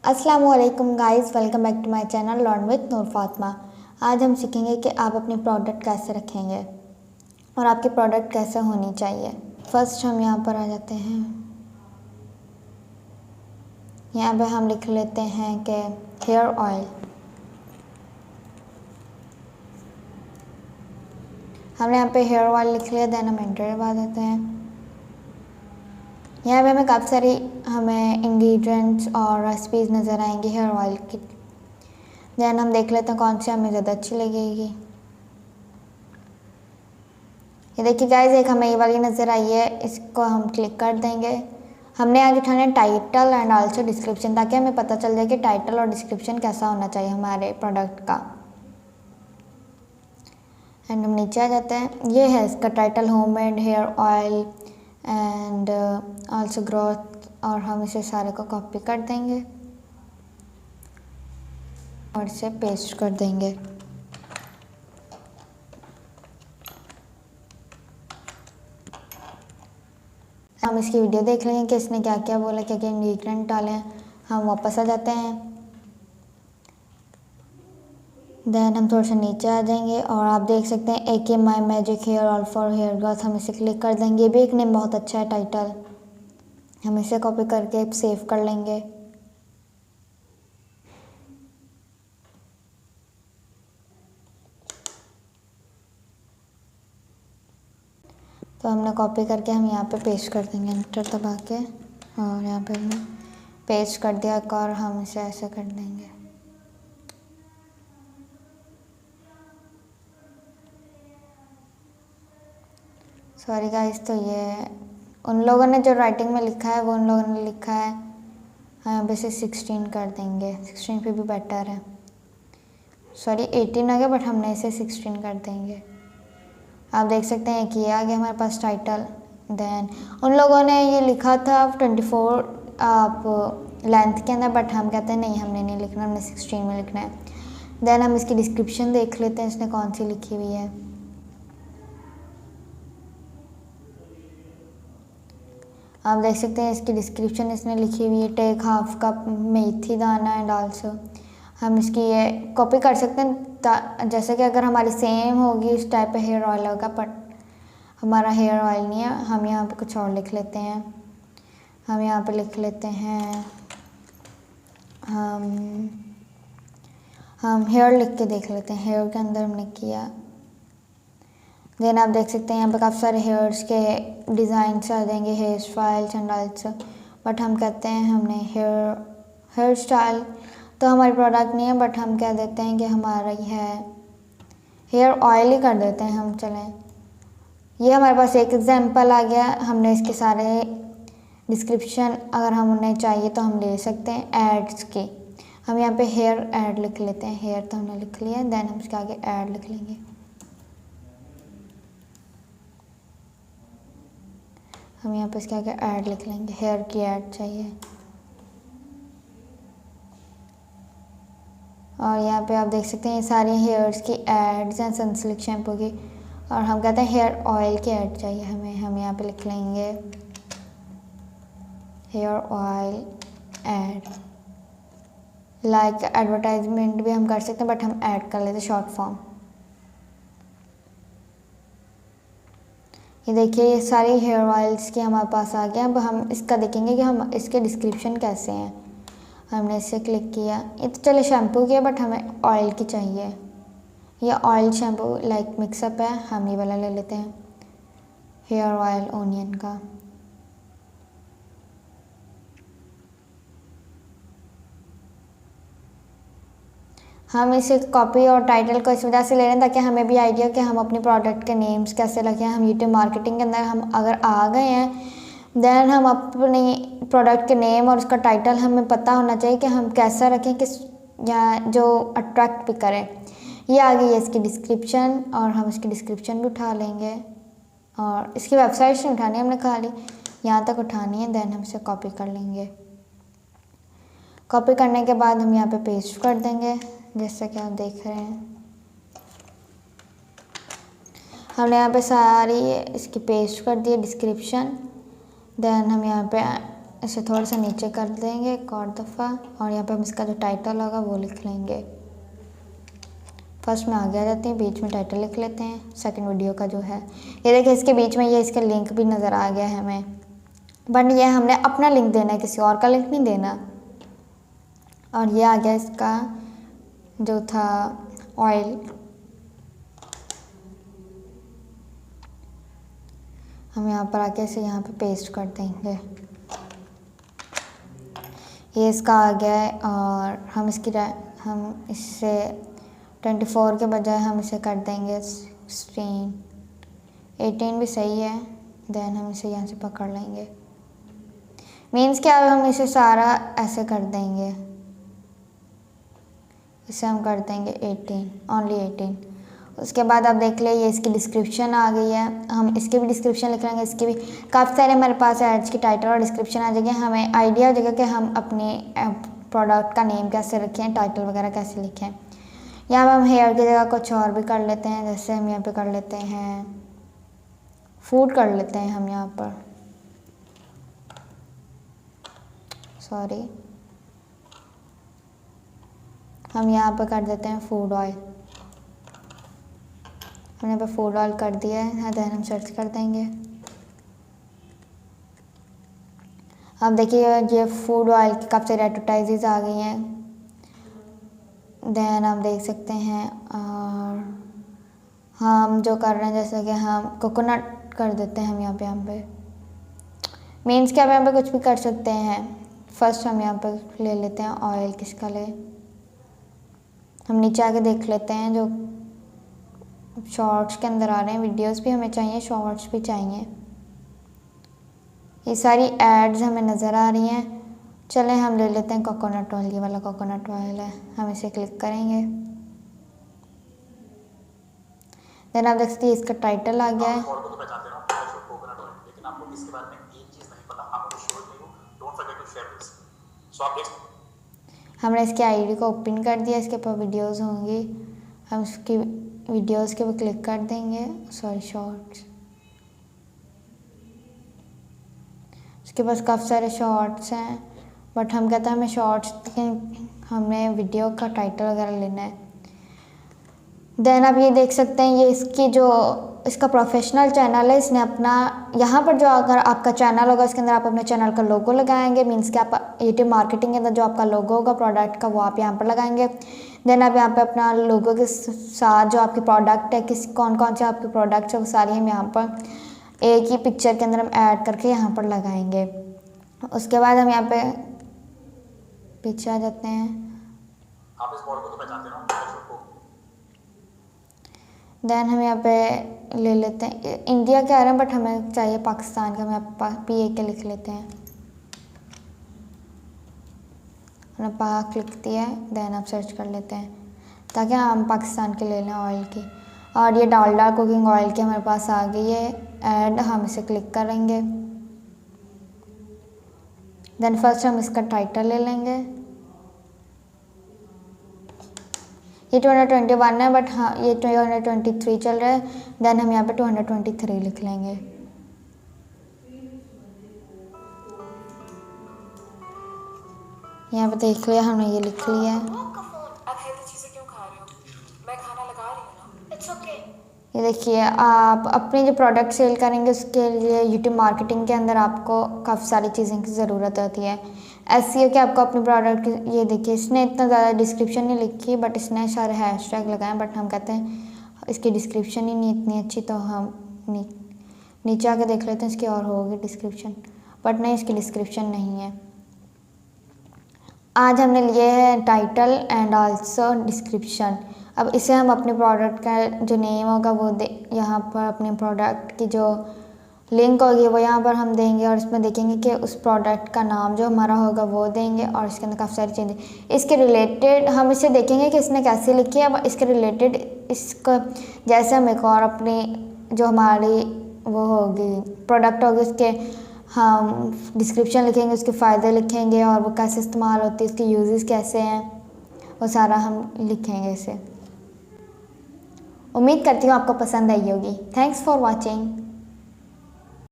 अस्सलाम वालेकुम guys, welcome back to my channel learn with Noor Fatima. आज हम सीखेंगे कि आप अपनी प्रोडक्ट कैसे रखेंगे और आपकी प्रोडक्ट कैसे होनी चाहिए। फर्स्ट हम यहाँ पर आ जाते हैं। यहाँ पे हम लिख लेते हैं कि हेयर ऑयल। हमने यहाँ पे हेयर ऑयल लिख लिया। देन हम एंटर दबा देते हैं। यहाँ पे हमें काफ़ी सारी इंग्रेडिएंट्स और रेसिपीज़ नज़र आएंगी हेयर ऑयल की। देन हम देख लेते हैं कौन सी हमें ज़्यादा अच्छी लगेगी। ये देखिए गाइस, एक हमें ये वाली नज़र आई है, इसको हम क्लिक कर देंगे। हमने आज उठाना है टाइटल एंड आल्सो डिस्क्रिप्शन, ताकि हमें पता चल जाए कि टाइटल और डिस्क्रिप्शन कैसा होना चाहिए हमारे प्रोडक्ट का। एंड हम नीचे आ जाते हैं। ये है इसका title, homemade hair oil and also growth, और हम इसे सारे को कॉपी कर देंगे और इसे पेस्ट कर देंगे। हम इसकी वीडियो देख लेंगे कि इसने क्या क्या बोला, क्या क्या इंग्रेडिएंट डाले हैं। हम वापस आ जाते हैं। देन हम थोड़ा सा नीचे आ जाएंगे और आप देख सकते हैं AK my magic hair oil for hair growth. हम इसे क्लिक कर देंगे। ये भी एक नेम बहुत अच्छा है टाइटल। हम इसे कॉपी करके सेव कर लेंगे। तो हमने कॉपी करके हम यहाँ पे पेस्ट कर देंगे, एंटर दबा के, और यहाँ पे हमने पेस्ट कर दिया और हम इसे ऐसे कर देंगे। सॉरी गाइस, तो ये उन लोगों ने जो राइटिंग में लिखा है वो उन लोगों ने लिखा है। हाँ, यहाँ पे से 16 कर देंगे। 16 पे भी बेटर है। सॉरी 18 आ गया, बट हमने इसे 16 कर देंगे। आप देख सकते हैं कि ये आ गया हमारे पास टाइटल। देन उन लोगों ने ये लिखा था 24 आप लेंथ के अंदर, बट हम कहते हैं नहीं, हमने नहीं लिखना, हमने 16 में लिखना है। देन हम इसकी डिस्क्रिप्शन देख लेते हैं इसने कौन सी लिखी हुई है। आप देख सकते हैं इसकी डिस्क्रिप्शन इसने लिखी हुई है, टेक हाफ कप मेथी दाना एंड आल्सो। हम इसकी ये कॉपी कर सकते हैं, जैसे कि अगर हमारी सेम होगी इस टाइप पे हेयर ऑयल होगा, बट हमारा हेयर ऑयल नहीं है। हम यहाँ पे कुछ और लिख लेते हैं। हम यहाँ पे लिख लेते हैं, हम हेयर लिख के देख लेते हैं। हेयर के अंदर हमने किया। देन आप देख सकते हैं यहाँ पे काफ़ी सारे हेयर्स के डिज़ाइन आ जाएंगे, hair styles and also, but हम कहते हैं हमने हेयर स्टाइल तो हमारी प्रोडक्ट नहीं है, बट हम कह देते हैं कि हमारा ही है, हेयर ऑयल ही कर देते हैं हम। चलें, ये हमारे पास एक एग्जांपल आ गया। हमने इसके सारे डिस्क्रिप्शन अगर हम उन्हें चाहिए तो हम ले सकते हैं एड्स की। हम यहाँ पे हेयर ऐड लिख लेते हैं। हेयर तो हमने लिख लिया है। देन हम इसके आगे ऐड लिख लेंगे। हम यहाँ पे इसके आगे ऐड लिख लेंगे। हेयर की ऐड चाहिए, और यहाँ पे आप देख सकते हैं ये सारी हेयर्स की एड्स हैं सनसिल्क शैम्पू की, और हम कहते हैं हेयर ऑयल की ऐड चाहिए हमें। हम यहाँ पे लिख लेंगे hair oil ad. Like advertisement भी हम कर सकते हैं, बट हम ऐड कर लेते हैं शॉर्ट फॉर्म। ये देखिए ये सारी हेयर ऑयल्स की हमारे पास आ गया। अब हम इसका देखेंगे कि हम इसके डिस्क्रिप्शन कैसे हैं। हमने इसे क्लिक किया। ये तो चले शैम्पू की है, बट हमें ऑयल की चाहिए। ये ऑयल शैम्पू लाइक मिक्सअप है, हम ये वाला ले लेते हैं, हेयर ऑयल ओनियन का। हम इसे कॉपी और टाइटल को इस वजह से ले रहे हैं ताकि हमें भी आइडिया कि हम अपने प्रोडक्ट के नेम्स कैसे रखें। हम यूट्यूब मार्केटिंग के अंदर हम अगर आ गए हैं, देन हम अपने प्रोडक्ट के नेम और उसका टाइटल हमें पता होना चाहिए कि हम कैसा रखें, किस या जो अट्रैक्ट भी करें। ये आ गई है इसकी डिस्क्रिप्शन, और हम इसकी डिस्क्रिप्शन भी उठा लेंगे, और इसकी वेबसाइट से उठानी है हमने खाली, यहाँ तक उठानी है। देन हम इसे कॉपी कर लेंगे। कॉपी करने के बाद हम यहाँ पे पेस्ट कर देंगे, जैसा कि आप देख रहे हैं। हमने यहाँ पे सारी इसकी पेस्ट कर दी डिस्क्रिप्शन। देन हम यहाँ पे इसे थोड़ा सा नीचे कर देंगे एक और दफ़ा, और यहाँ पे हम इसका जो टाइटल होगा वो लिख लेंगे। फर्स्ट में आगे आ जाते हैं, बीच में टाइटल लिख लेते हैं सेकंड वीडियो का जो है। ये देखिए इसके बीच में ये इसका लिंक भी नज़र आ गया है हमें, बट ये हमने अपना लिंक देना है, किसी और का लिंक नहीं देना। और ये आ गया इसका जो था ऑयल। हम यहाँ पर आके इसे यहाँ पे पेस्ट कर देंगे। ये इसका आ गया है, और हम इससे 24 के बजाय हम इसे कर देंगे 16, 18 भी सही है। देन हम इसे यहाँ से पकड़ लेंगे, मीन्स क्या हम इसे सारा ऐसे कर देंगे, इसे हम कर देंगे 18, ओनली 18। उसके बाद आप देख ले ये इसकी डिस्क्रिप्शन आ गई है, हम इसके भी डिस्क्रिप्शन लिख लेंगे। इसके भी काफ़ी सारे हमारे पास एड्स की टाइटल और डिस्क्रिप्शन आ जाएगी, हमें आइडिया हो जाएगा कि हम अपने प्रोडक्ट का नेम कैसे रखें, टाइटल वगैरह कैसे लिखें। यहाँ पर हम हेयर की जगह कुछ और भी कर लेते हैं, जैसे हम यहाँ पे कर लेते हैं फूड कर लेते हैं हम यहाँ पर, सॉरी हम यहाँ पर कर देते हैं फूड ऑयल। हमने यहाँ पर फूड ऑयल कर दिया है, देन हम सर्च कर देंगे। अब देखिए ये फूड ऑयल की काफ़ी सारी एडवर्टाइजेज आ गई हैं, देन आप देख सकते हैं। और हम जो कर रहे हैं जैसे कि हम कोकोनट कर देते हैं हम यहाँ पे मीन्स कि आप यहाँ पे कुछ भी कर सकते हैं। फर्स्ट हम यहाँ पे ले लेते हैं ऑयल, किसका ले, हम नीचे आके देख लेते हैं जो शॉर्ट्स के अंदर आ रहे हैं, वीडियोस भी हमें चाहिए, शॉर्ट्स भी चाहिए। ये सारी एड्स हमें नज़र आ रही हैं। चलें हम ले लेते हैं कोकोनट ऑयल, ये वाला कोकोनट ऑयल है, हम इसे क्लिक करेंगे। देन आप देख सकते हैं इसका टाइटल आ गया है। हमने इसकी आईडी को ओपन कर दिया, इसके ऊपर वीडियोस होंगी, हम उसकी वीडियोस के ऊपर क्लिक कर देंगे, सॉरी शॉर्ट्स। उसके पास काफ़ी सारे शॉर्ट्स हैं, बट हम कहते हैं हमें शॉर्ट्स, हमें वीडियो का टाइटल वगैरह लेना है। देन आप ये देख सकते हैं ये इसकी जो इसका प्रोफेशनल चैनल है, इसने अपना यहाँ पर जो अगर आपका चैनल होगा उसके अंदर आप अपने चैनल का लोगो लगाएंगे, मीन्स कि आप यूट्यूब मार्केटिंग के अंदर जो आपका लोगो होगा प्रोडक्ट का वो आप यहाँ पर लगाएंगे। देन आप यहाँ पे अपना लोगो के साथ जो आपकी प्रोडक्ट है, कौन कौन से आपके प्रोडक्ट्स है वो सारी हम यहाँ पर एक ही पिक्चर के अंदर हम ऐड करके यहाँ पर लगाएंगे। उसके बाद हम यहाँ पे पीछे आ जाते हैं। आप इस बॉल को तो पहचानते हो ना? देन हम यहाँ पे ले लेते हैं इंडिया के आ रहे हैं, बट हमें चाहिए पाकिस्तान का, हम यहाँ PA के लिख लेते हैं। हमने पाक क्लिक दिया है, देन आप सर्च कर लेते हैं ताकि हम पाकिस्तान के ले लें ऑयल की। और ये डालडा कुकिंग ऑयल की हमारे पास आ गई है ऐड, हम इसे क्लिक करेंगे। देन फर्स्ट हम इसका टाइटल ले लेंगे। ये 221 है, बट हाँ ये 223 चल रहा है। देन हम यहाँ पे 223 लिख लेंगे। यहाँ पे देख लिया हमने, ये लिख लिया है। ये देखिए आप अपने जो प्रोडक्ट सेल करेंगे उसके लिए यूट्यूब मार्केटिंग के अंदर आपको काफ़ी सारी चीज़ों की ज़रूरत होती है। SEO कि आपको अपने प्रोडक्ट, ये देखिए इसने इतना ज़्यादा डिस्क्रिप्शन नहीं लिखी, बट इसने सारे हैशटैग लगाए, बट हम कहते हैं इसकी डिस्क्रिप्शन ही नहीं इतनी अच्छी, तो हम नीचे आके देख लेते हैं इसकी और होगी डिस्क्रिप्शन, बट नहीं इसकी डिस्क्रिप्शन नहीं है। आज हमने लिए है टाइटल एंड आल्सो डिस्क्रिप्शन। अब इसे हम अपने प्रोडक्ट का जो नेम होगा वो यहाँ पर अपने प्रोडक्ट की जो लिंक होगी वो यहाँ पर हम देंगे, और इसमें देखेंगे कि उस प्रोडक्ट का नाम जो हमारा होगा वो देंगे, और इसके अंदर काफ़ी सारी चीज़ें इसके रिलेटेड हम इसे देखेंगे कि इसने कैसे लिखी है। अब इसके रिलेटेड इसको जैसे हम एक और अपनी जो हमारी वो होगी प्रोडक्ट होगी उसके हम डिस्क्रिप्शन लिखेंगे, उसके फ़ायदे लिखेंगे और वो कैसे इस्तेमाल होती है, उसके यूजेस कैसे हैं, वो सारा हम लिखेंगे इसे। उम्मीद करती हूँ आपको पसंद आई होगी। Thanks for watching.